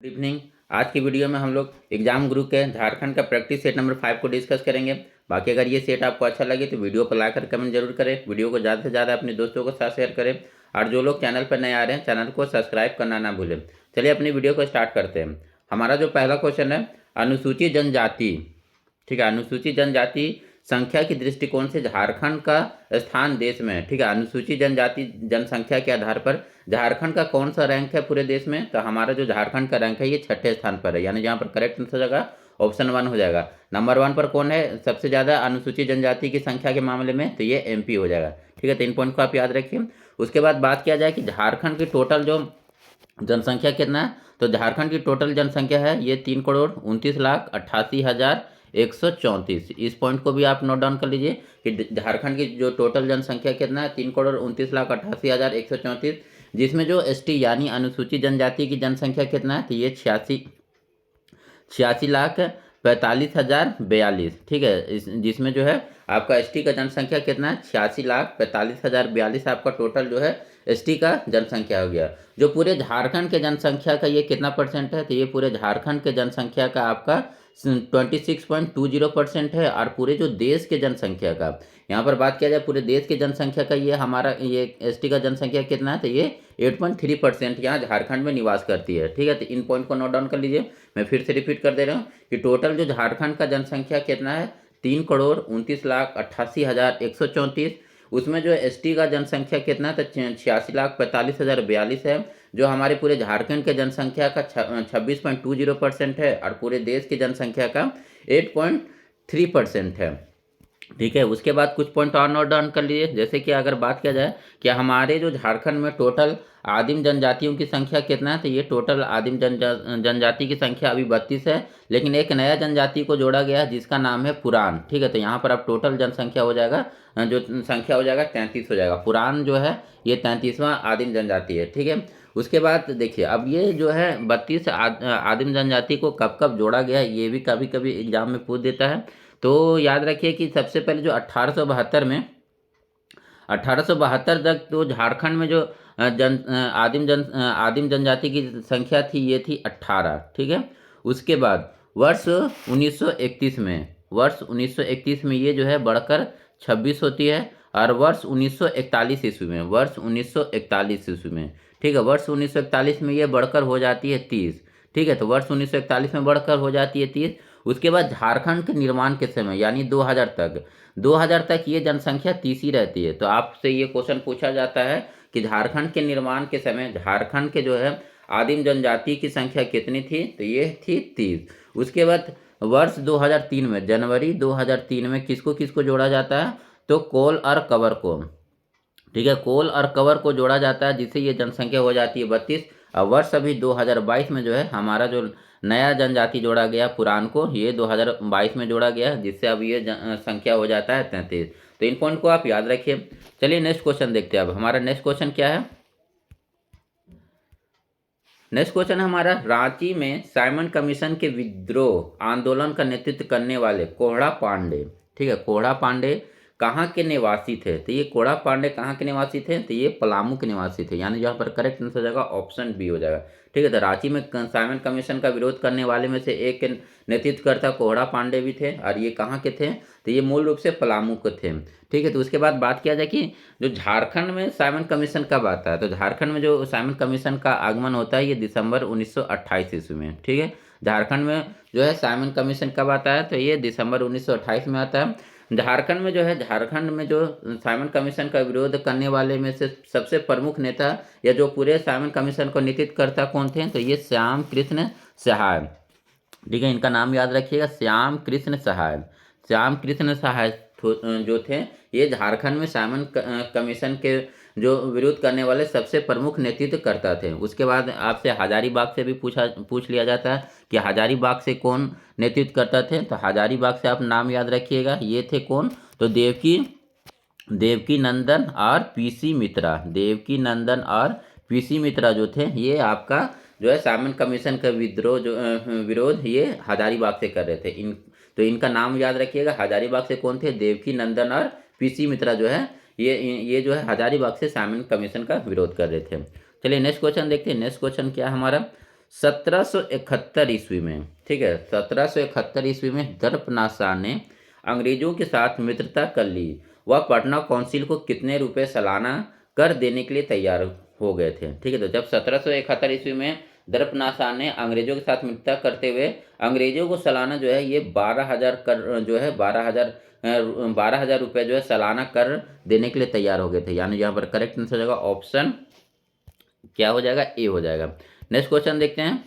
Good evening. आज की video में हम लोग एग्जाम गुरु के झारखंड का प्रैक्टिस सेट नंबर 5 को डिस्कस करेंगे। बाकी अगर ये सेट आपको अच्छा लगे तो वीडियो को लाइक कर कमेंट जरूर करें, वीडियो को ज़्यादा से ज़्यादा अपने दोस्तों के साथ शेयर करें और जो लोग चैनल पर नए आ रहे हैं चैनल को सब्सक्राइब करना ना भूलें। चलिए अपनी वीडियो को स्टार्ट करते हैं। हमारा जो पहला क्वेश्चन है, अनुसूचित जनजाति, ठीक है, अनुसूचित जनजाति संख्या की दृष्टिकोण से झारखंड का स्थान देश में है। ठीक है, अनुसूचित जनजाति जनसंख्या के आधार पर झारखंड का कौन सा रैंक है पूरे देश में? तो हमारा जो झारखंड का रैंक है ये 6ठे स्थान पर है, यानी जहाँ पर करेक्ट आंसर हो जाएगा ऑप्शन 1 हो जाएगा। नंबर 1 पर कौन है सबसे ज़्यादा अनुसूचित जनजाति की संख्या के मामले में? तो ये एमपी हो जाएगा। ठीक है, तो इन पॉइंट को आप याद रखिए। उसके बाद बात किया जाए कि झारखंड की टोटल जो जनसंख्या कितना है, तो झारखंड की टोटल जनसंख्या है ये 3,29,88,134। इस पॉइंट को भी आप नोट डाउन कर लीजिए कि झारखंड की जो टोटल जनसंख्या कितना है 3,29,88,134, जिसमें जो एसटी यानी अनुसूचित जनजाति की जनसंख्या कितना है, तो ये 86,45,042। ठीक है, जिसमें जो है आपका एसटी का जनसंख्या कितना है 86,45,042 आपका टोटल जो है एसटी का जनसंख्या हो गया। जो पूरे झारखंड के जनसंख्या का ये कितना परसेंट है, तो ये पूरे झारखंड के जनसंख्या का आपका 26.20% है। और पूरे जो देश के जनसंख्या का यहाँ पर बात किया जाए पूरे देश के जनसंख्या का, ये हमारा ये एसटी का जनसंख्या कितना है, तो ये 8.3% यहाँ झारखंड में निवास करती है। ठीक है, तो इन पॉइंट को नोट डाउन कर लीजिए। मैं फिर से रिपीट कर दे रहा हूँ कि टोटल जो झारखंड का जनसंख्या कितना है 3,29,88,134। उसमें जो एसटी का जनसंख्या कितना है तो 86,45,042 है, जो हमारे पूरे झारखंड के जनसंख्या का 26.20% है और पूरे देश की जनसंख्या का 8.3% है। ठीक है, उसके बाद कुछ पॉइंट और नोट डाउन कर लीजिए। जैसे कि अगर बात किया जाए कि हमारे जो झारखंड में टोटल आदिम जनजातियों की संख्या कितना है, तो ये टोटल आदिम जनजाति की संख्या अभी 32 है, लेकिन एक नया जनजाति को जोड़ा गया है जिसका नाम है पुरान। ठीक है, तो यहाँ पर अब टोटल जनसंख्या हो जाएगा, जो संख्या हो जाएगा 33 हो जाएगा। पुरान जो है ये 33वां आदिम जनजाति है। ठीक है, उसके बाद देखिए अब ये जो है 32 आदिम जनजाति को कब कब जोड़ा गया है, ये भी कभी कभी एग्जाम में पूछ देता है। तो याद रखिए कि सबसे पहले जो 1872 तक तो झारखंड में जो आदिम जनजाति की संख्या थी ये थी 18। ठीक है, उसके बाद वर्ष 1931 में ये जो है बढ़कर 26 होती है, और वर्ष 1941 ईस्वी में ठीक है, वर्ष 1941 में ये बढ़कर हो जाती है 30। ठीक है, तो वर्ष 1941 में बढ़कर हो जाती है 30। उसके बाद झारखंड के निर्माण के समय यानी 2000 तक ये जनसंख्या 30 ही रहती है। तो आपसे ये क्वेश्चन पूछा जाता है कि झारखंड के निर्माण के समय झारखंड के जो है आदिम जनजाति की संख्या कितनी थी, तो ये थी 30। उसके बाद वर्ष 2003 में जनवरी 2003 में किसको किसको जोड़ा जाता है, तो कोल और कवर को। ठीक है, कोल और कवर को जोड़ा जाता है जिससे ये जनसंख्या हो जाती है 32। और वर्ष अभी 2022 में जो है हमारा जो नया जनजाति जोड़ा गया पुरान को, ये 2022 में जोड़ा गया जिससे अब ये संख्या हो जाता है 33। तो इन पॉइंट को आप याद रखिए। चलिए नेक्स्ट क्वेश्चन देखते हैं। अब हमारा नेक्स्ट क्वेश्चन क्या है, नेक्स्ट क्वेश्चन है हमारा, रांची में साइमन कमीशन के विद्रोह आंदोलन का नेतृत्व करने वाले कोहड़ा पांडे, ठीक है, कोहड़ा पांडे कहाँ के निवासी थे? तो ये कोहड़ा पांडे कहाँ के निवासी थे, तो ये पलामू के निवासी थे, यानी यहाँ पर करेक्ट आंसर हो जाएगा ऑप्शन बी हो जाएगा। ठीक है, तो रांची में साइमन कमीशन का विरोध करने वाले में से एक के नेतृत्वकर्ता कोहड़ा पांडे भी थे, और ये कहाँ के थे, तो ये मूल रूप से पलामू के थे। ठीक है, तो उसके बाद बात किया जाए कि जो झारखंड में साइमन कमीशन कब आता है, तो झारखंड में जो साइमन कमीशन का आगमन होता है ये दिसंबर 1928 ईस्वी में। ठीक है, झारखंड में जो है साइमन कमीशन कब आता है, तो ये दिसंबर 1928 में आता है। झारखंड में जो है झारखंड में जो साइमन कमीशन का विरोध करने वाले में से सबसे प्रमुख नेता या जो पूरे साइमन कमीशन को नेतृत्व करता कौन थे, तो ये श्याम कृष्ण सहाय। ठीक है, इनका नाम याद रखिएगा, श्याम कृष्ण सहाय। श्याम कृष्ण सहाय जो थे ये झारखंड में साइमन कमीशन के जो विरोध करने वाले सबसे प्रमुख नेतृत्व करता थे। उसके बाद आपसे हजारीबाग से भी पूछ लिया जाता है कि हजारीबाग से कौन नेतृत्व करता थे, तो हजारीबाग से आप नाम याद रखिएगा, ये थे कौन, तो देवकी नंदन और पीसी मित्रा। देवकी नंदन और पीसी मित्रा जो थे ये आपका जो है साइमन कमीशन का विरोध ये हजारीबाग से कर रहे थे। तो इनका नाम याद रखिएगा, हजारीबाग से कौन थे, देवकी नंदन और पीसी मित्रा जो है ये जो है हजारीबाग से साइमन कमीशन का विरोध कर रहे थे। चलिए नेक्स्ट क्वेश्चन देखते हैं। नेक्स्ट क्वेश्चन क्या है हमारा, 1771 ईस्वी में, ठीक है, 1771 ईस्वी में दर्पनाथ शाह ने अंग्रेजों के साथ मित्रता कर ली। वह पटना काउंसिल को कितने रुपए सालाना कर देने के लिए तैयार हो गए थे, ठीक है। तो जब 1771 ईस्वी में दर्पनाथ शाह ने अंग्रेजों के साथ मित्रता करते हुए अंग्रेजों को सालाना जो है ये 12,000 कर जो है 12,000 रुपये जो है सालाना कर देने के लिए तैयार हो गए थे। यानी यहाँ पर करेक्ट आंसर हो जाएगा ऑप्शन क्या हो जाएगा, ए हो जाएगा। नेक्स्ट क्वेश्चन देखते हैं।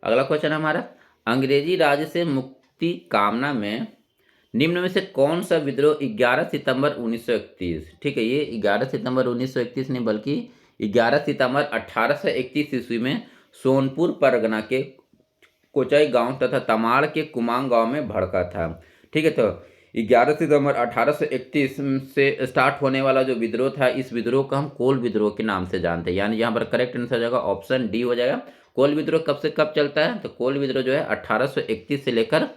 अगला क्वेश्चन हमारा, अंग्रेजी राज से मुक्ति कामना में निम्न में से कौन सा विद्रोह 11 सितंबर 1931, ठीक है, ये 11 सितंबर 1931 नहीं बल्कि 11 सितंबर 1831 ईस्वी में सोनपुर परगना के कोचाई गांव तथा तमाड़ के कुमांग गांव में भड़का था, ठीक है। तो 11 सितंबर 1831 से स्टार्ट होने वाला जो विद्रोह था, इस विद्रोह को हम कोल विद्रोह के नाम से जानते हैं। यानी यहाँ पर करेक्ट आंसर हो जाएगा ऑप्शन डी हो जाएगा। कोल विद्रोह कब से कब चलता है, तो कोल विद्रोह जो है 1831 से लेकर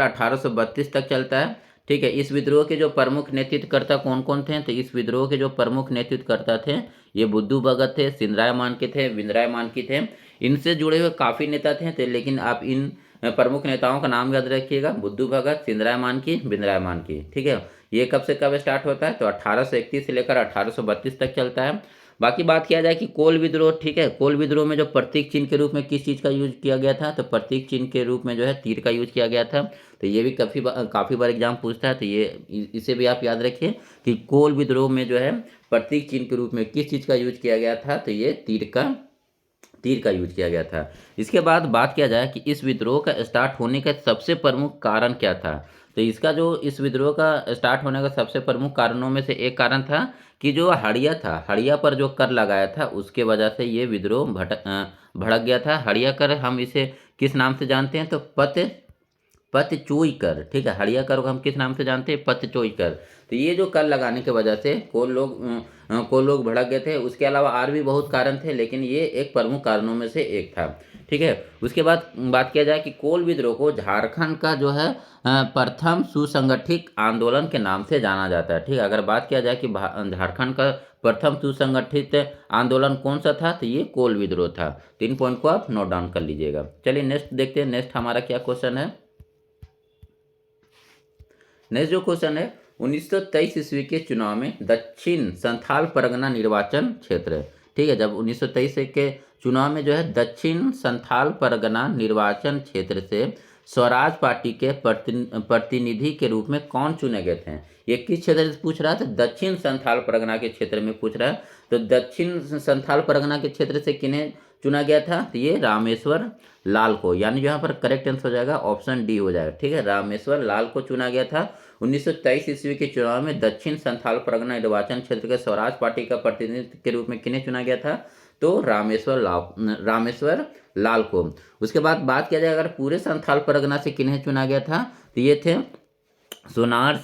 1832 तक चलता है, ठीक है। इस विद्रोह के जो प्रमुख नेतृत्वकर्ता कौन कौन थे, तो इस विद्रोह के जो प्रमुख नेतृत्वकर्ता थे ये बुद्धू भगत थे, सिंधराय मानकी थे, विंदराय मानकी थे। इनसे जुड़े हुए काफ़ी नेता थे, तो लेकिन आप इन प्रमुख नेताओं का नाम याद रखिएगा, बुद्धू भगत, सिंधराय मानकी, विंदराय मानकी, ठीक है। ये कब से कब स्टार्ट होता है, तो 1831 से लेकर 1832 तक चलता है। बाकी बात किया जाए कि कोल विद्रोह, ठीक है, कोल विद्रोह में जो प्रतीक चिन्ह के रूप में किस चीज़ का यूज किया गया था, तो प्रतीक चिन्ह के रूप में जो है तीर का यूज किया गया था। तो ये भी काफ़ी बार एग्जाम पूछता है, तो ये इसे भी आप याद रखिए कि कोल विद्रोह में जो है प्रतीक चिन्ह के रूप में किस चीज़ का यूज किया गया था, तो ये तीर का यूज किया गया था। इसके बाद बात किया जाए कि इस विद्रोह का स्टार्ट होने का सबसे प्रमुख कारण क्या था, तो इसका जो इस विद्रोह का स्टार्ट होने का सबसे प्रमुख कारणों में से एक कारण था कि जो हड़िया था, हड़िया पर जो कर लगाया था उसके वजह से ये विद्रोह भड़क गया था। हड़िया कर हम इसे किस नाम से जानते हैं, तो पतचोई कर, ठीक है, हड़िया कर को हम किस नाम से जानते हैं, पतचोई कर। तो ये जो कर लगाने की वजह से कोल लोग भड़क गए थे। उसके अलावा और भी बहुत कारण थे, लेकिन ये एक प्रमुख कारणों में से एक था, ठीक है। उसके बाद बात किया जाए कि कोल विद्रोह को झारखंड का जो है प्रथम सुसंगठित आंदोलन के नाम से जाना जाता है, ठीक है। अगर बात किया जाए कि झारखंड का प्रथम सुसंगठित आंदोलन कौन सा था, तो ये कोल विद्रोह था। 3 पॉइंट को आप नोट डाउन कर लीजिएगा। चलिए नेक्स्ट देखते हैं। नेक्स्ट हमारा क्या क्वेश्चन है। नेक्स्ट जो क्वेश्चन है, 1923 ईस्वी के चुनाव में दक्षिण संथाल परगना निर्वाचन क्षेत्र, ठीक है, जब 1923 के चुनाव में जो है दक्षिण संथाल परगना निर्वाचन क्षेत्र से स्वराज पार्टी के प्रतिनिधि के रूप में कौन चुने गए थे। ये किस क्षेत्र से पूछ रहा है, तो दक्षिण संथाल परगना के क्षेत्र में पूछ रहा है। तो दक्षिण संथाल परगना के क्षेत्र से किन्हें चुना गया था, तो ये रामेश्वर लाल को, यानी यहाँ पर करेक्ट आंसर हो जाएगा ऑप्शन डी हो जाएगा, ठीक है। रामेश्वर लाल को चुना गया था। 1923 ईस्वी के चुनाव में दक्षिण संथाल परगना निर्वाचन क्षेत्र के स्वराज पार्टी का प्रतिनिधित्व के रूप में किन्हें चुना गया था, तो रामेश्वर लाल को। उसके बाद बात किया जाए अगर पूरे संथाल परगना से किन्हें चुना गया था, तो ये थे सुनार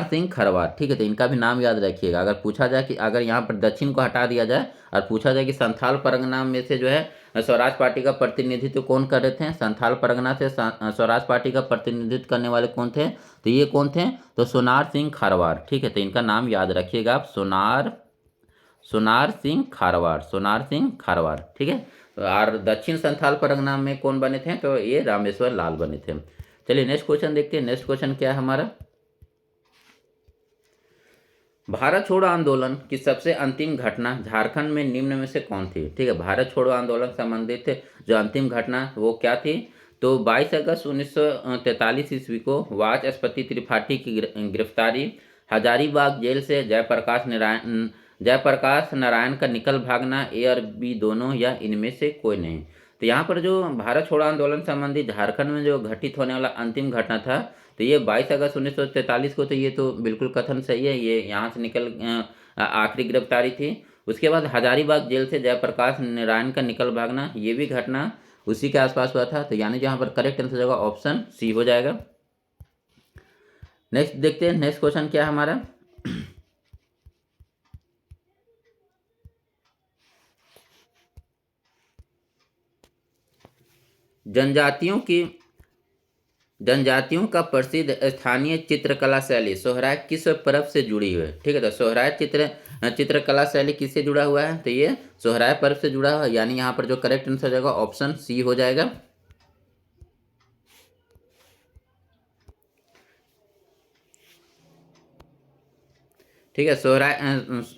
सिंह खरवार, ठीक है। तो इनका भी नाम याद रखिएगा। अगर पूछा जाए कि अगर यहाँ पर दक्षिण को हटा दिया जाए और पूछा जाए कि संथाल परगना में से जो है स्वराज पार्टी का प्रतिनिधित्व कौन कर रहे थे, संथाल परगना से स्वराज पार्टी का प्रतिनिधित्व करने वाले कौन थे, तो ये कौन थे, तो सोनार सिंह खारवार, ठीक है। तो इनका नाम याद रखिएगा आप, सोनार सिंह खारवार, ठीक है। और दक्षिण संथाल परगना में कौन बने थे, तो ये रामेश्वर लाल बने थे। चलिए नेक्स्ट क्वेश्चन देखते हैं। नेक्स्ट क्वेश्चन क्या है हमारा, भारत छोड़ो आंदोलन की सबसे अंतिम घटना झारखंड में निम्न में से कौन थी, ठीक है। भारत छोड़ो आंदोलन संबंधित जो अंतिम घटना वो क्या थी, तो 22 अगस्त 1943 ईस्वी को वाचस्पति त्रिपाठी की गिरफ्तारी, हजारीबाग जेल से जयप्रकाश नारायण का निकल भागना, ए और बी दोनों या इनमें से कोई नहीं। तो यहाँ पर जो भारत छोड़ो आंदोलन संबंधी झारखंड में जो घटित होने वाला अंतिम घटना था, तो ये 22 अगस्त 1943 को, तो ये तो बिल्कुल कथन सही है, ये यहाँ से निकल आखिरी गिरफ्तारी थी। उसके बाद हजारीबाग जेल से जयप्रकाश नारायण का निकल भागना, ये भी घटना उसी के आसपास हुआ था। तो यानी यहाँ पर करेक्ट आंसर होगा ऑप्शन सी हो जाएगा। नेक्स्ट देखते हैं। नेक्स्ट क्वेश्चन क्या है हमारा, जनजातियों का प्रसिद्ध स्थानीय चित्रकला शैली सोहराय किस पर्व से जुड़ी हुई है, ठीक है। तो सोहराय चित्र चित्रकला शैली किससे जुड़ा हुआ है? तो ये सोहराय पर्व से जुड़ा हुआ है, यानी यहाँ पर जो करेक्ट आंसर हो जाएगा ऑप्शन सी हो जाएगा। ठीक है, सोहराय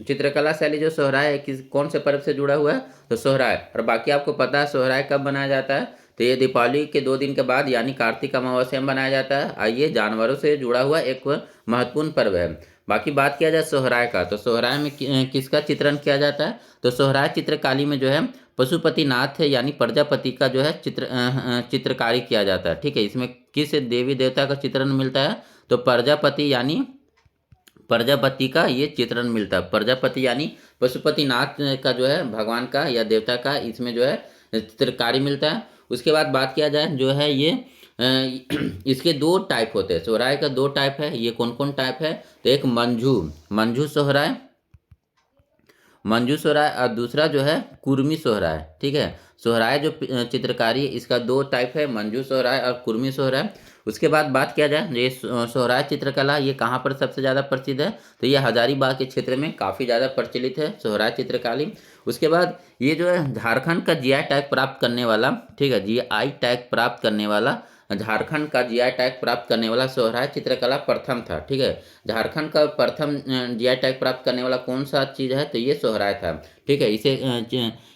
चित्रकला शैली जो सोहराय है किस कौन से पर्व से जुड़ा हुआ है? तो सोहराय। और बाकी आपको पता है सोहराय कब मनाया जाता है? तो ये दीपावली के 2 दिन के बाद यानी कार्तिक अमावस्या में मनाया जाता है। आइए, जानवरों से जुड़ा हुआ एक महत्वपूर्ण पर्व है। बाकी बात किया जाए सोहराय का, तो सोहराय में किसका चित्रण किया जाता है? तो सोहराय चित्रकाली में जो है पशुपतिनाथ है यानी प्रजापति का जो है चित्रकारी किया जाता है। ठीक है, इसमें किस देवी देवता का चित्रण मिलता है? तो प्रजापति यानी प्रजापति का ये चित्रण मिलता है। प्रजापति यानी पशुपतिनाथ का जो है भगवान का या देवता का इसमें जो है चित्रकारी मिलता है। उसके बाद बात किया जाए जो है ये इसके 2 टाइप होते हैं। सोहराय का 2 टाइप है। ये कौन कौन टाइप है? तो एक मंझू सोहराय, मंजू सोहराय, और दूसरा जो है कुर्मी सोहराय। ठीक है, सोहराय जो चित्रकारी है इसका 2 टाइप है, मंजू सोहराय और कुर्मी सोहराय। उसके बाद बात किया जाए ये सोहराय चित्रकला ये कहाँ पर सबसे ज़्यादा प्रसिद्ध है? तो ये हजारीबाग के क्षेत्र में काफ़ी ज़्यादा प्रचलित है सोहराय चित्रकारी। उसके बाद ये जो है झारखंड का जीआई टैग प्राप्त करने वाला, ठीक है, जीआई टैग प्राप्त करने वाला, झारखंड का जीआई टैग प्राप्त करने वाला सोहराय चित्रकला प्रथम था। ठीक है, झारखंड का प्रथम जीआई टैग प्राप्त करने वाला कौन सा चीज़ है? तो ये सोहराय था। ठीक है,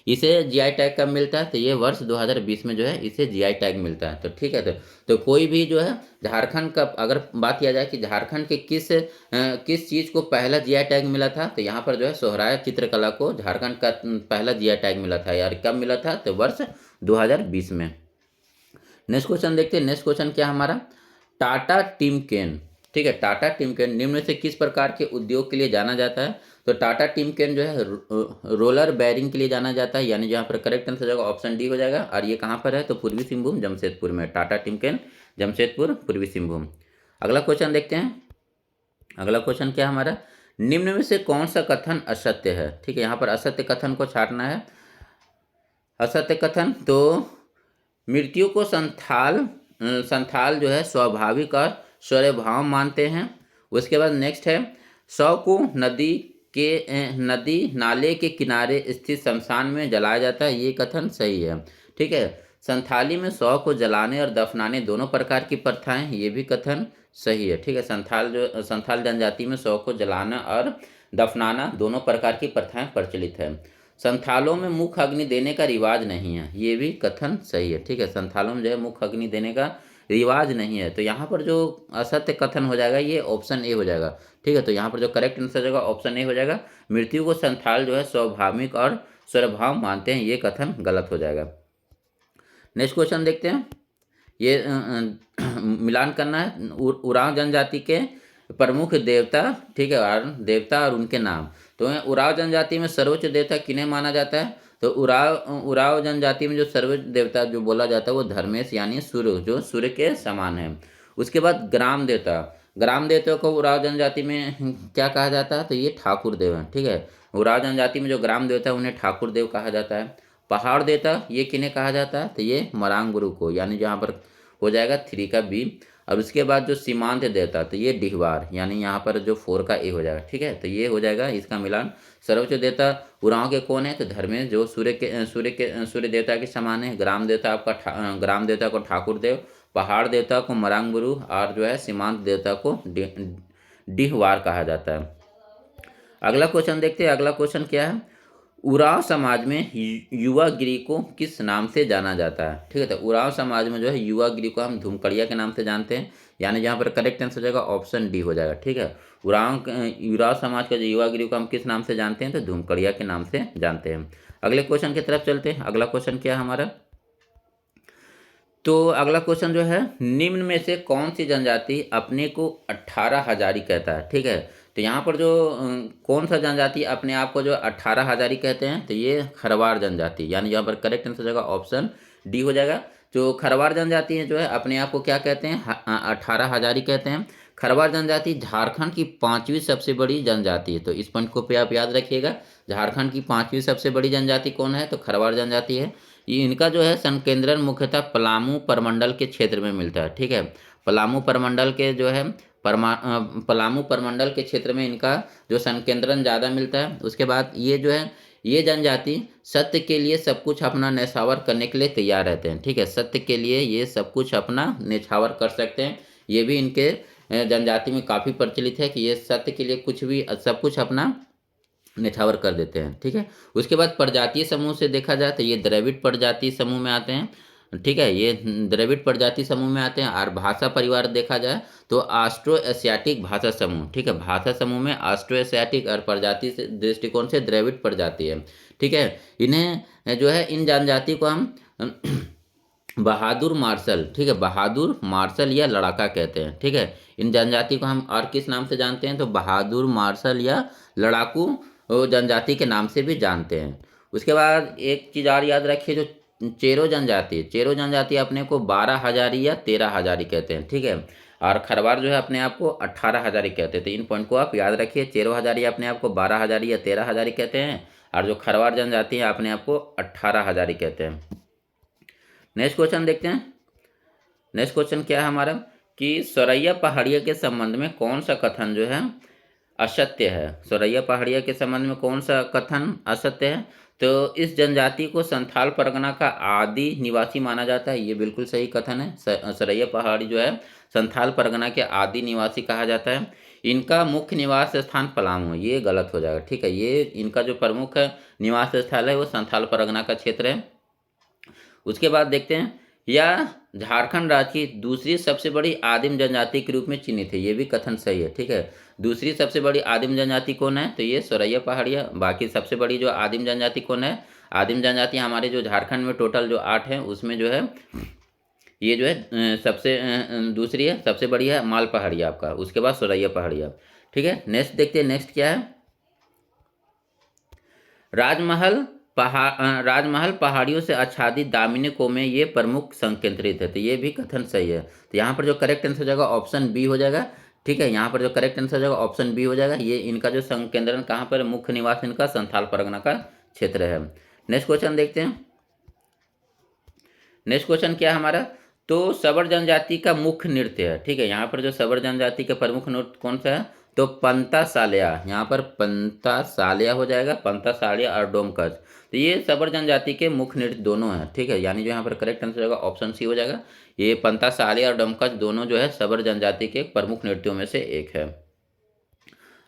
इसे जीआई टैग कब मिलता है? तो ये वर्ष 2020 में जो है इसे जीआई टैग मिलता है। तो ठीक है, तो कोई भी जो है झारखंड का अगर बात किया जाए कि झारखंड के किस चीज़ को पहला जीआई टैग मिला था, तो यहाँ पर जो है सोहराय चित्रकला को झारखंड का पहला जीआई टैग मिला था। यार कब मिला था? तो वर्ष 2020 में। नेक्स्ट क्वेश्चन देखते हैं। नेक्स्ट क्वेश्चन क्या है हमारा? टाटा टिमकेन। ठीक है, टाटा टिमकेन निम्न में से किस प्रकार के उद्योग के लिए जाना जाता है? तो टाटा टिमकेन जो है रोलर बैरिंग के लिए जाना जाता है, यानी जहाँ पर करेक्ट आंसर हो जाएगा ऑप्शन डी हो जाएगा। और ये कहाँ पर है? तो पूर्वी सिंहभूम जमशेदपुर में। टाटा टिमकेन जमशेदपुर पूर्वी सिंहभूम। अगला क्वेश्चन देखते हैं। अगला क्वेश्चन क्या है हमारा? निम्न में से कौन सा कथन असत्य है? ठीक है, यहाँ पर असत्य कथन को छांटना है। असत्य कथन तो मृत्यु को संथाल जो है स्वाभाविक और स्वभाव मानते हैं। उसके बाद नेक्स्ट है शव को नदी नाले के किनारे स्थित शमशान में जलाया जाता है, ये कथन सही है। ठीक है, संथाली में शव को जलाने और दफनाने दोनों प्रकार की प्रथाएं, ये भी कथन सही है। ठीक है, संथाल जनजाति में शव को जलाना और दफनाना दोनों प्रकार की प्रथाएं प्रचलित है। संथालों में मुख अग्नि देने का रिवाज नहीं है, ये भी कथन सही है। ठीक है, संथालों में जो है मुख अग्नि देने का रिवाज नहीं है। तो यहाँ पर जो असत्य कथन हो जाएगा ये ऑप्शन ए हो जाएगा। ठीक है, तो यहाँ पर जो करेक्ट आंसर हो जाएगा ऑप्शन ए हो जाएगा। मृत्यु को संथाल जो है स्वाभाविक और स्वभाव मानते हैं, ये कथन गलत हो जाएगा। नेक्स्ट क्वेश्चन देखते हैं। ये मिलान करना है उरांव जनजाति के प्रमुख देवता। ठीक है, और देवता और उनके नाम। तो उरांव जनजाति में सर्वोच्च देवता किन्हें माना जाता है? तो उरांव जनजाति में जो सर्वोच्च देवता जो बोला जाता है वो धर्मेश यानी सूर्य, जो सूर्य के समान है। उसके बाद ग्राम देवता को उरांव जनजाति में क्या कहा जाता है? तो ये ठाकुर देव है। ठीक है, उरांव जनजाति में जो ग्राम देवता है उन्हें ठाकुर देव कहा जाता है। पहाड़ देवता ये किन्हें कहा जाता है? तो ये मरांग गुरु को, यानी जहाँ पर हो जाएगा 3 का बी। और उसके बाद जो सीमांत देवता तो ये डिहवार, यानी यहाँ पर जो 4 का ए हो जाएगा। ठीक है, तो ये हो जाएगा इसका मिलान। सर्वोच्च देवता उरांव के कौन है? तो धर्मेश, जो सूर्य देवता के समान है। ग्राम देवता को ठाकुर देव, पहाड़ देवता को मरांग गुरु, और जो है सीमांत देवता को डिहवार कहा जाता है। अगला क्वेश्चन देखते हैं। अगला क्वेश्चन क्या है? उरांव समाज में युवागिरी को किस नाम से जाना जाता है? ठीक है, तो उरांव समाज में जो है युवागिरी को हम धूमकड़िया के नाम से जानते हैं, यानी जहाँ पर करेक्ट आंसर हो जाएगा ऑप्शन डी हो जाएगा। ठीक है, उरांव समाज का जो युवागिरी को हम किस नाम से जानते हैं? तो धूमकड़िया के नाम से जानते हैं। अगले क्वेश्चन की तरफ चलते हैं। अगला क्वेश्चन क्या है हमारा? तो अगला क्वेश्चन जो है निम्न में से कौन सी जनजाति अपने को 18 हजारी कहता है? ठीक है, तो यहाँ पर जो कौन सा जनजाति अपने आप को जो 18 हजारी कहते हैं? तो ये खरवार जनजाति, यानी यहाँ पर करेक्ट आंसर हो जाएगा ऑप्शन डी हो जाएगा। जो खरवार जनजाति है जो है अपने आप को क्या कहते हैं? 18 हजारी कहते हैं। खरवार जनजाति झारखंड की 5वीं सबसे बड़ी जनजाति है। तो इस पॉइंट को पे आप याद रखिएगा। झारखंड की 5वीं सबसे बड़ी जनजाति कौन है? तो खरवार जनजाति है। ये इनका जो है संकेंद्रण मुख्यतः पलामू प्रमंडल के क्षेत्र में मिलता है। ठीक है, पलामू प्रमंडल के जो है पलामू प्रमंडल के क्षेत्र में इनका जो संकेंद्रण ज़्यादा मिलता है। उसके बाद ये जो है ये जनजाति सत्य के लिए सब कुछ अपना न्यौछावर करने के लिए तैयार रहते हैं। ठीक है, सत्य के लिए ये सब कुछ अपना न्यौछावर कर सकते हैं। ये भी इनके जनजाति में काफ़ी प्रचलित है कि ये सत्य के लिए कुछ भी सब कुछ अपना न्यौछावर कर देते हैं। ठीक है, उसके बाद प्रजातीय समूह से देखा जाए तो ये द्रविड़ प्रजाति समूह में आते हैं। ठीक है, ये द्रविड़ प्रजाति समूह में आते हैं। और भाषा परिवार देखा जाए तो ऑस्ट्रो एशियाटिक भाषा समूह। ठीक है, भाषा समूह में ऑस्ट्रो एशियाटिक और प्रजाति से दृष्टिकोण से द्रविड़ प्रजाति है। ठीक है, इन्हें जो है इन जनजाति को हम बहादुर मार्शल, ठीक है, बहादुर मार्शल या लड़ाका कहते हैं। ठीक है, इन जनजाति को हम और किस नाम से जानते हैं तो बहादुर मार्शल या लड़ाकू जनजाति के नाम से भी जानते हैं। उसके बाद एक चीज़ और याद रखिए, जो चेरो जनजाति अपने को 12 हजारी या 13 हजारी कहते हैं। ठीक है, और खरवार जो है अपने आप को 18 हजारी कहते हैं। तो इन पॉइंट को आप याद रखिए, चेरो हजारी अपने आप को 12 हजारी या 13 हजारी कहते हैं, और जो खरवार जनजाति है अपने आप को 18 हजारी कहते हैं। नेक्स्ट क्वेश्चन देखते हैं। नेक्स्ट क्वेश्चन क्या है हमारा कि सोरैया पहाड़िया के संबंध में कौन सा कथन जो है असत्य है। सोरैया पहाड़िया के संबंध में कौन सा कथन असत्य है तो इस जनजाति को संथाल परगना का आदि निवासी माना जाता है। ये बिल्कुल सही कथन है। सोरैया पहाड़ी जो है संथाल परगना के आदि निवासी कहा जाता है। इनका मुख्य निवास स्थान पलामू, ये गलत हो जाएगा। ठीक है, ये इनका जो प्रमुख निवास स्थल है वो संथाल परगना का क्षेत्र है। उसके बाद देखते हैं, यह झारखंड राज्य की दूसरी सबसे बड़ी आदिम जनजाति के रूप में चिन्हित है। ये भी कथन सही है। ठीक है, दूसरी सबसे बड़ी आदिम जनजाति कौन है तो ये सोरैया पहाड़िया। बाकी सबसे बड़ी जो आदिम जनजाति कौन है, आदिम जनजाति हमारे जो झारखंड में टोटल जो 8 हैं उसमें जो है ये जो है सबसे दूसरी है, सबसे बड़ी है माल पहाड़िया आपका, उसके बाद सोरैया पहाड़िया। ठीक है, नेक्स्ट देखते हैं। नेक्स्ट क्या है, राजमहल पहाड़ियों से आच्छादित दामिनी कोमे ये प्रमुख संकेंद्रित है। तो ये भी कथन सही है। तो यहाँ पर जो करेक्ट आंसर हो जाएगा ऑप्शन बी हो जाएगा। ठीक है, यहाँ पर जो करेक्ट आंसर हो जाएगा ऑप्शन बी हो जाएगा। ये इनका जो संकेंद्रण कहाँ पर, मुख्य निवास इनका संथाल परगना का क्षेत्र है। नेक्स्ट क्वेश्चन देखते हैं। नेक्स्ट क्वेश्चन क्या है हमारा, तो सबर जनजाति का मुख्य नृत्य है। ठीक है, यहाँ पर जो सबर जनजाति का प्रमुख नृत्य कौन सा है तो पंता सालिया। यहाँ पर पंता सालिया हो जाएगा, पंता सालिया और डोमकच। तो ये सबर जनजाति के मुख्य नृत्य दोनों हैं। ठीक है, यानी जो यहाँ पर करेक्ट आंसर होगा ऑप्शन सी हो जाएगा। ये पंता सालिया और डोमकच दोनों जो है सबर जनजाति के प्रमुख नृत्यों में से एक है।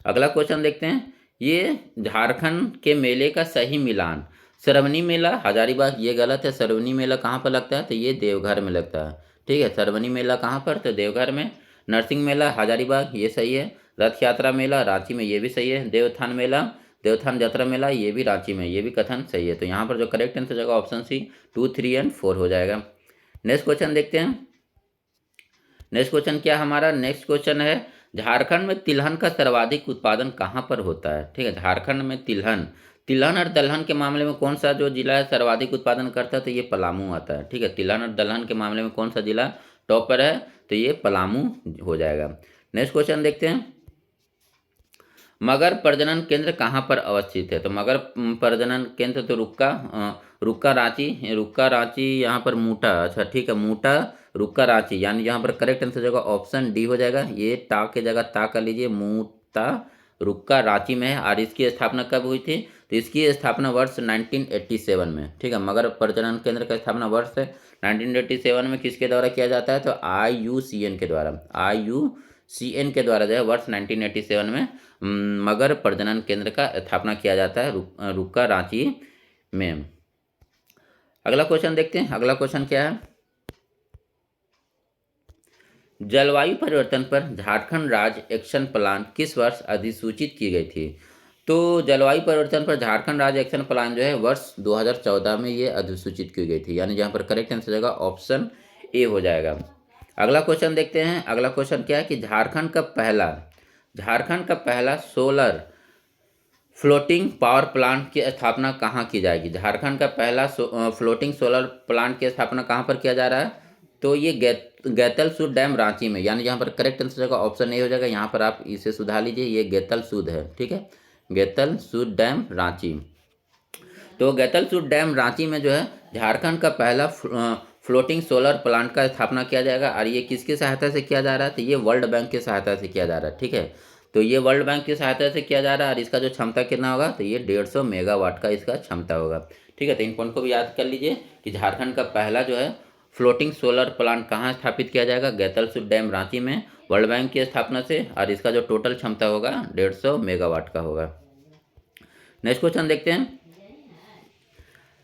अगला क्वेश्चन देखते हैं, ये झारखंड के मेले का सही मिलान, श्रवणी मेला हजारीबाग, ये गलत है। श्रवणी मेला कहाँ पर लगता है तो ये देवघर में लगता है। ठीक है, श्रवणी मेला कहाँ पर तो देवघर में। नरसिंह मेला हजारीबाग, ये सही है। रथ यात्रा मेला रांची में, ये भी सही है। देवथान मेला, देवथान यात्रा मेला, ये भी रांची में, ये भी कथन सही है। तो यहाँ पर जो करेक्ट आंसर होगा ऑप्शन सी 2, 3 एंड 4 हो जाएगा। नेक्स्ट क्वेश्चन देखते हैं। नेक्स्ट क्वेश्चन क्या हमारा, नेक्स्ट क्वेश्चन है, झारखंड में तिलहन का सर्वाधिक उत्पादन कहाँ पर होता है। ठीक है, झारखंड में तिलहन और दलहन के मामले में कौन सा जो जिला है सर्वाधिक उत्पादन करता है तो ये पलामू आता है। ठीक है, तिलहन और दलहन के मामले में कौन सा जिला टॉप पर है तो ये पलामू हो जाएगा। नेक्स्ट क्वेश्चन देखते हैं, मगर प्रजनन केंद्र कहाँ पर अवस्थित है तो मगर प्रजनन केंद्र तो रुक्का रांची यहाँ पर मूटा, अच्छा ठीक है, मूटा रुक्का रांची, यानी यहाँ पर करेक्ट आंसर जगह ऑप्शन डी हो जाएगा। ये टा के जगह ता कर लीजिए, मूटा रुक्का रांची में है। और इसकी स्थापना कब हुई थी तो इसकी स्थापना वर्ष 1987 में। ठीक है, मगर प्रजनन केंद्र का स्थापना वर्ष 1987 में किसके द्वारा किया जाता है तो IUCN के द्वारा, IUCN के द्वारा जो है वर्ष 1987 में मगर प्रजनन केंद्र का स्थापना किया जाता है रुक्का रांची में। अगला क्वेश्चन देखते हैं। अगला क्वेश्चन क्या है, जलवायु परिवर्तन पर झारखंड राज्य एक्शन प्लान किस वर्ष अधिसूचित की गई थी तो जलवायु परिवर्तन पर झारखंड राज्य एक्शन प्लान जो है वर्ष 2014 में ये अधिसूचित की गई थी, यानी जहाँ पर करेक्ट आंसर होगा ऑप्शन ए हो जाएगा। अगला क्वेश्चन देखते हैं। अगला क्वेश्चन क्या है कि झारखंड का पहला सोलर फ्लोटिंग पावर प्लांट की स्थापना कहाँ की जाएगी। झारखंड का पहला फ्लोटिंग सोलर प्लांट की स्थापना कहाँ पर किया जा रहा है तो ये गैतल सूद डैम रांची में, यानी यहाँ पर करेक्ट आंसर होगा ऑप्शन ए हो जाएगा। यहाँ पर आप इसे सुधार लीजिए, ये गैतल सूद है। ठीक है, गैतल सूद डैम रांची। तो गैतल सूद डैम रांची में जो है झारखंड का पहला फ्लोटिंग सोलर प्लांट का स्थापना किया जाएगा और ये किसकी सहायता से किया जा रहा है, तो ये वर्ल्ड बैंक की सहायता से किया जा रहा है। ठीक है, तो ये वर्ल्ड बैंक की सहायता से किया जा रहा है और इसका जो क्षमता कितना होगा, तो ये 150 मेगावाट का इसका क्षमता होगा। ठीक है, तो इन पॉइंट को भी याद कर लीजिए कि झारखंड का पहला जो है फ्लोटिंग सोलर प्लांट कहाँ स्थापित किया जाएगा, गैतलसूर डैम रांची में, वर्ल्ड बैंक की स्थापना से, और इसका जो टोटल क्षमता होगा 150 मेगावाट का होगा। नेक्स्ट क्वेश्चन देखते हैं,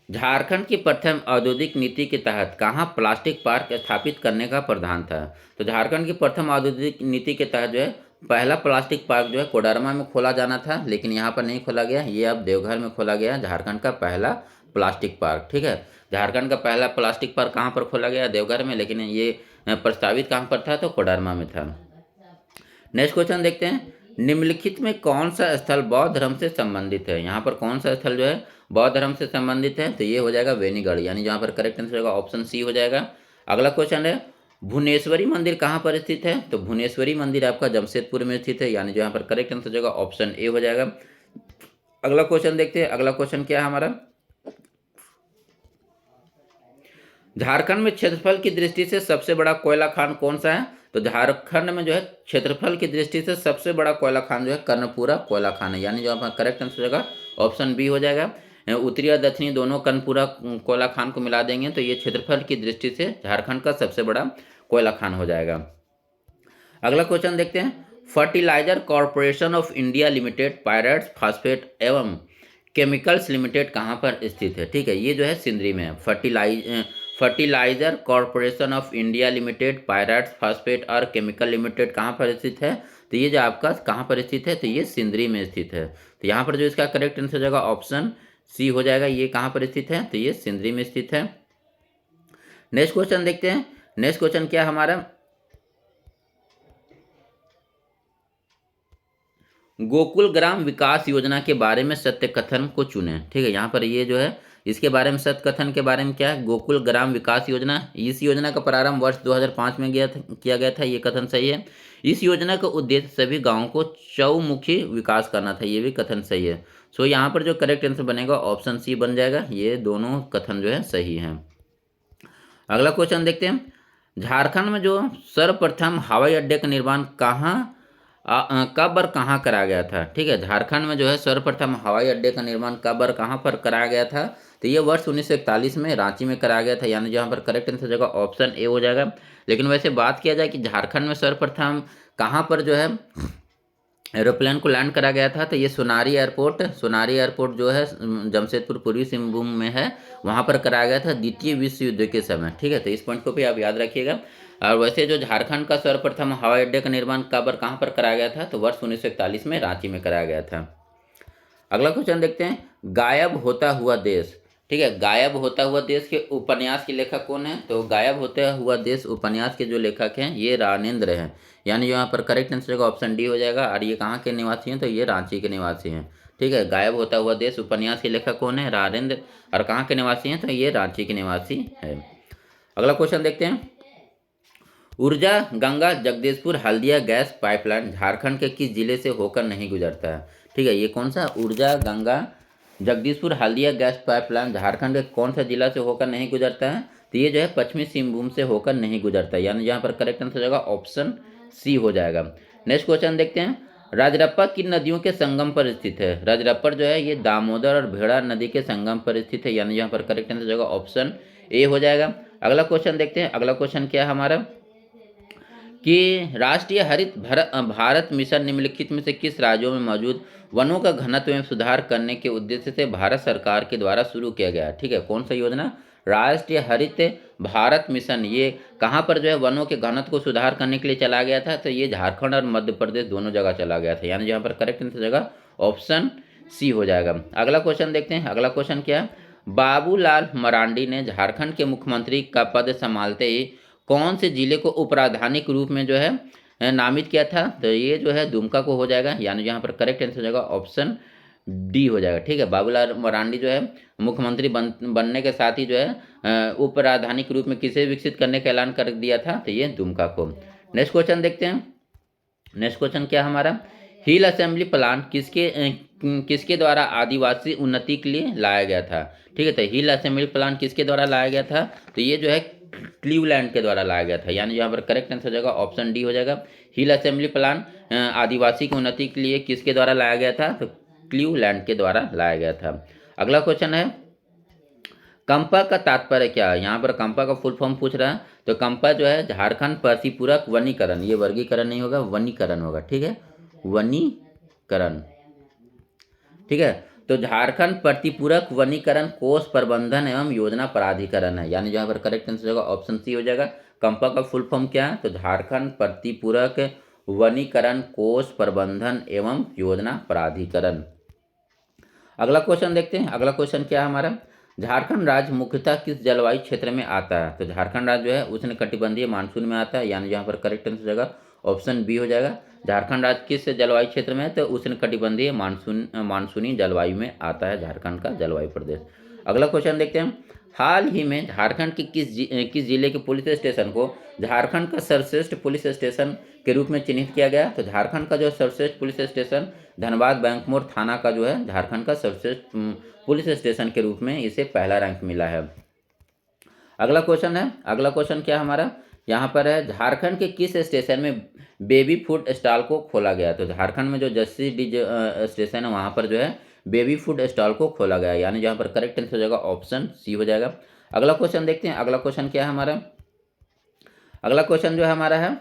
झारखंड की प्रथम औद्योगिक नीति के तहत कहाँ प्लास्टिक पार्क स्थापित करने का प्रावधान था। तो झारखंड की प्रथम औद्योगिक नीति के तहत जो है पहला प्लास्टिक पार्क जो है कोडरमा में खोला जाना था, लेकिन यहाँ पर नहीं खोला गया, ये अब देवघर में खोला गया, झारखंड का पहला प्लास्टिक पार्क। ठीक है, झारखंड का पहला प्लास्टिक पार्क कहाँ पर खोला गया, देवघर में, लेकिन ये प्रस्तावित कहाँ पर था, तो कोडरमा में था। नेक्स्ट क्वेश्चन देखते हैं, निम्नलिखित में कौन सा स्थल बौद्ध धर्म से संबंधित है। यहाँ पर कौन सा स्थल जो है बौद्ध धर्म से संबंधित है, तो ये हो जाएगा वेनीगढ़, यानी जहाँ पर करेक्ट आंसर होगा ऑप्शन सी हो जाएगा। अगला क्वेश्चन है, भुवनेश्वरी मंदिर कहाँ पर स्थित है, तो भुवनेश्वरी मंदिर आपका जमशेदपुर में स्थित है, यानी जहाँ पर करेक्ट आंसर होगा ऑप्शन ए हो जाएगा। अगला क्वेश्चन देखते हैं, अगला क्वेश्चन क्या है हमारा, झारखंड में क्षेत्रफल की दृष्टि से सबसे बड़ा कोयला खान कौन सा है, तो झारखंड में जो है क्षेत्रफल की दृष्टि से सबसे बड़ा कोयला खान जो है कर्णपुरा कोयला खान है, यानी जो आपका करेक्ट आंसर होगा ऑप्शन बी हो जाएगा। उत्तरी और दक्षिणी दोनों कर्णपुरा कोयला खान को मिला देंगे तो ये क्षेत्रफल की दृष्टि से झारखंड का सबसे बड़ा कोयला खान हो जाएगा। अगला क्वेश्चन देखते हैं, fertilizer corporation of India limited pyrites phosphate एवं केमिकल्स लिमिटेड कहाँ पर स्थित है। ठीक है, ये जो है सिंदरी में है। Fertilizer corporation of India limited pyrites phosphate और केमिकल लिमिटेड कहाँ पर स्थित है, तो ये जो आपका कहाँ पर स्थित है, तो ये सिंदरी में स्थित है। तो यहाँ पर जो इसका करेक्ट आंसर हो जाएगा ऑप्शन सी हो जाएगा। ये कहाँ पर स्थित है, तो ये सिंदरी में स्थित है। नेक्स्ट क्वेश्चन देखते हैं, नेक्स्ट क्वेश्चन क्या हमारा, गोकुल ग्राम विकास योजना के बारे में सत्य कथन को चुनें। ठीक है, यहाँ पर ये जो है इसके बारे में सत्य कथन के बारे में क्या है, गोकुल ग्राम विकास योजना, इस योजना का प्रारंभ वर्ष 2005 में किया गया था, ये कथन सही है। इस योजना का उद्देश्य सभी गांवों को चौमुखी विकास करना था, ये भी कथन सही है। सो यहाँ पर जो करेक्ट आंसर बनेगा ऑप्शन सी बन जाएगा, ये दोनों कथन जो है सही हैं। अगला क्वेश्चन देखते हैं, झारखंड में जो सर्वप्रथम हवाई अड्डे का निर्माण कब और कहाँ करा गया था। ठीक है, झारखंड में जो है सर्वप्रथम हवाई अड्डे का निर्माण कब और कहाँ पर कराया गया था, तो ये वर्ष 1941 में रांची में कराया गया था, यानी जहाँ पर करेक्ट आंसर जगह ऑप्शन ए हो जाएगा। लेकिन वैसे बात किया जाए कि झारखंड में सर्वप्रथम कहाँ पर जो है एरोप्लेन को लैंड करा गया था, तो ये सोनारी एयरपोर्ट जो है जमशेदपुर पूर्वी सिंहभूम में है, वहाँ पर कराया गया था द्वितीय विश्व युद्ध के समय। ठीक है, तो इस पॉइंट को भी आप याद रखिएगा। और वैसे जो झारखंड का सर्वप्रथम हवाई अड्डे का निर्माण कब और कहाँ पर कराया गया था, तो वर्ष 1941 में रांची में कराया गया था। अगला क्वेश्चन देखते हैं, गायब होता हुआ देश। ठीक है, गायब होता हुआ देश के उपन्यास के लेखक कौन है, तो गायब होता हुआ देश उपन्यास के जो लेखक हैं ये रानेंद्र हैं, यानी यहाँ पर करेक्ट आंसर का ऑप्शन डी हो जाएगा। और ये कहाँ के निवासी हैं, तो ये रांची के निवासी हैं। ठीक है, गायब होता हुआ देश उपन्यास के लेखक कौन है, रानेंद्र, और कहाँ के निवासी हैं, तो ये रांची के निवासी है। अगला क्वेश्चन देखते हैं, ऊर्जा गंगा जगदीशपुर हल्दिया गैस पाइपलाइन झारखंड के किस जिले से होकर नहीं गुजरता है। ठीक है, ये कौन सा ऊर्जा गंगा जगदीशपुर हल्दिया गैस पाइपलाइन झारखंड के कौन सा जिला से होकर नहीं गुजरता है, तो ये जो है पश्चिमी सिंहभूम से होकर नहीं गुजरता है, यानी यहाँ पर करेक्ट आंसर हो जाएगा ऑप्शन सी हो जाएगा। नेक्स्ट क्वेश्चन देखते हैं, राजरप्पा किन नदियों के संगम पर स्थित है। राजरप्पा जो है ये दामोदर और भेड़ा नदी के संगम पर स्थित है, यानी यहाँ पर करेक्ट आंसर हो जाएगा ऑप्शन ए हो जाएगा। अगला क्वेश्चन देखते हैं, अगला क्वेश्चन क्या है हमारा कि राष्ट्रीय हरित भारत मिशन निम्नलिखित में से किस राज्यों में मौजूद वनों का घनत्व में सुधार करने के उद्देश्य से भारत सरकार के द्वारा शुरू किया गया। ठीक है, कौन सा योजना, राष्ट्रीय हरित भारत मिशन, ये कहाँ पर जो है वनों के घनत्व को सुधार करने के लिए चला गया था, तो ये झारखंड और मध्य प्रदेश दोनों जगह चला गया था, यानी यहाँ पर करेक्ट आंसर जगह ऑप्शन सी हो जाएगा। अगला क्वेश्चन देखते हैं, अगला क्वेश्चन क्या है, बाबूलाल मरांडी ने झारखंड के मुख्यमंत्री का पद संभालते ही कौन से जिले को उपराजधानी के रूप में जो है नामित किया था, तो ये जो है दुमका को हो जाएगा, यानी यहाँ पर करेक्ट आंसर हो जाएगा ऑप्शन डी हो जाएगा। ठीक है, बाबूलाल मरांडी जो है मुख्यमंत्री बनने के साथ ही जो है उपराजधानी के रूप में किसे विकसित करने का ऐलान कर दिया था, तो ये दुमका को। नेक्स्ट क्वेश्चन देखते हैं, नेक्स्ट क्वेश्चन क्या हमारा, हिल असेंबली प्लान किसके द्वारा आदिवासी उन्नति के लिए लाया गया था। ठीक है, तो हिल असेंबली प्लान किसके द्वारा लाया गया था, तो ये जो है क्लीवलैंड के द्वारा लाया गया था, यानी यहाँ पर करेक्ट आंसर हो जाएगा ऑप्शन डी हो जाएगा। हिल असेंबली प्लान आदिवासी की उन्नति के लिए किसके द्वारा लाया गया था, तो क्लीवलैंड के द्वारा लाया गया था। अगला क्वेश्चन है कंपा का तात्पर्य क्या है। यहाँ पर कंपा का फुल फॉर्म पूछ रहा है, तो कंपा जो है झारखंड प्रतिपूरक वनीकरण, ये वर्गीकरण नहीं होगा, वनीकरण होगा, ठीक है, वनीकरण, ठीक है। तो झारखंड प्रतिपूरक वनीकरण कोष प्रबंधन एवं योजना प्राधिकरण है, यानी जहाँ पर करेक्ट आंसर होगा ऑप्शन सी हो जाएगा। कंपा का फुल फॉर्म क्या है, तो झारखंड प्रतिपूरक वनीकरण कोष प्रबंधन एवं योजना प्राधिकरण। अगला क्वेश्चन देखते हैं। अगला क्वेश्चन क्या है हमारा, झारखंड राज्य मुख्यतः किस जलवायु क्षेत्र में आता है, तो झारखंड राज्य जो है उष्णकटिबंधीय मानसून में आता है, यानी यहाँ पर करेक्ट आंसर हो जाएगा ऑप्शन बी हो जाएगा। झारखंड राज्य किस जलवायु क्षेत्र में है, तो उष्णकटिबंधीय मानसूनी जलवायु में आता है झारखंड का जलवायु प्रदेश। अगला क्वेश्चन देखते हैं। हाल ही में झारखंड के किस जिले के पुलिस स्टेशन को झारखंड का सर्वश्रेष्ठ पुलिस स्टेशन के रूप में चिन्हित किया गया, तो झारखंड का जो सर्वश्रेष्ठ पुलिस स्टेशन धनबाद बैंकमोर थाना का जो है झारखंड का सर्वश्रेष्ठ पुलिस स्टेशन के रूप में इसे पहला रैंक मिला है। अगला क्वेश्चन है, अगला क्वेश्चन क्या हमारा यहाँ पर है, झारखंड के किस स्टेशन में बेबी फूड स्टॉल को खोला गया, तो झारखंड में जो जस्सी डी स्टेशन है वहाँ पर जो है बेबी फूड स्टॉल को खोला गया, यानी जहाँ पर करेक्ट आंसर हो जाएगा ऑप्शन सी हो जाएगा। अगला क्वेश्चन देखते हैं। अगला क्वेश्चन क्या है हमारा, अगला क्वेश्चन जो है हमारा है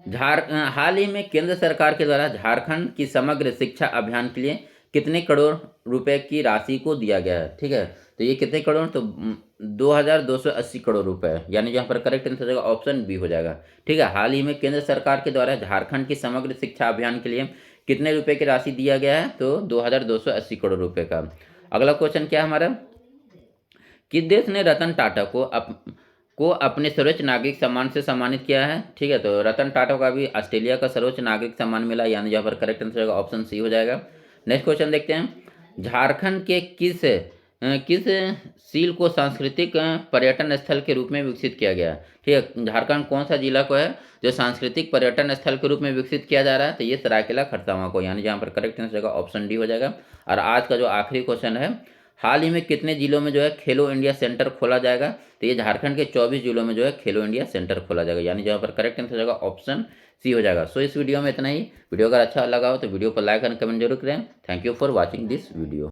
हाल ही में केंद्र सरकार के द्वारा झारखंड की समग्र शिक्षा अभियान के लिए कितने करोड़ रुपए की राशि को दिया गया है, ठीक है, तो ये कितने करोड़, तो 2280 करोड़ रुपए, यानी यहाँ पर करेक्ट आंसर हो जाएगा ऑप्शन बी हो जाएगा, ठीक है। हाल ही में केंद्र सरकार के द्वारा झारखंड की समग्र शिक्षा अभियान के लिए कितने रुपए की राशि दिया गया है, तो 2280 करोड़ रुपए का। अगला क्वेश्चन क्या है हमारा, किस देश ने रतन टाटा को अपने सर्वोच्च नागरिक सम्मान से सम्मानित किया है, ठीक है, तो रतन टाटा का भी ऑस्ट्रेलिया का सर्वोच्च नागरिक सम्मान मिला, यानी यहाँ पर करेक्ट आंसर होगा ऑप्शन सी हो जाएगा। नेक्स्ट क्वेश्चन देखते हैं। झारखंड के किस सील को सांस्कृतिक पर्यटन स्थल के रूप में विकसित किया गया, ठीक है, झारखंड कौन सा जिला को है जो सांस्कृतिक पर्यटन स्थल के रूप में विकसित किया जा रहा है, तो ये सरायकेला खरसावां को, यानी यहाँ पर करेक्ट आंसर होगा ऑप्शन डी हो जाएगा। और आज का जो आखिरी क्वेश्चन है, हाल ही में कितने जिलों में जो है खेलो इंडिया सेंटर खोला जाएगा, तो ये झारखंड के 24 जिलों में जो है खेलो इंडिया सेंटर खोला जाएगा, यानी जहाँ पर करेक्ट आंसर हो जाएगा ऑप्शन सी हो जाएगा। सो इस वीडियो में इतना ही। वीडियो अगर अच्छा लगा हो तो वीडियो पर लाइक एंड कमेंट जरूर करें। Thank you for watching this video.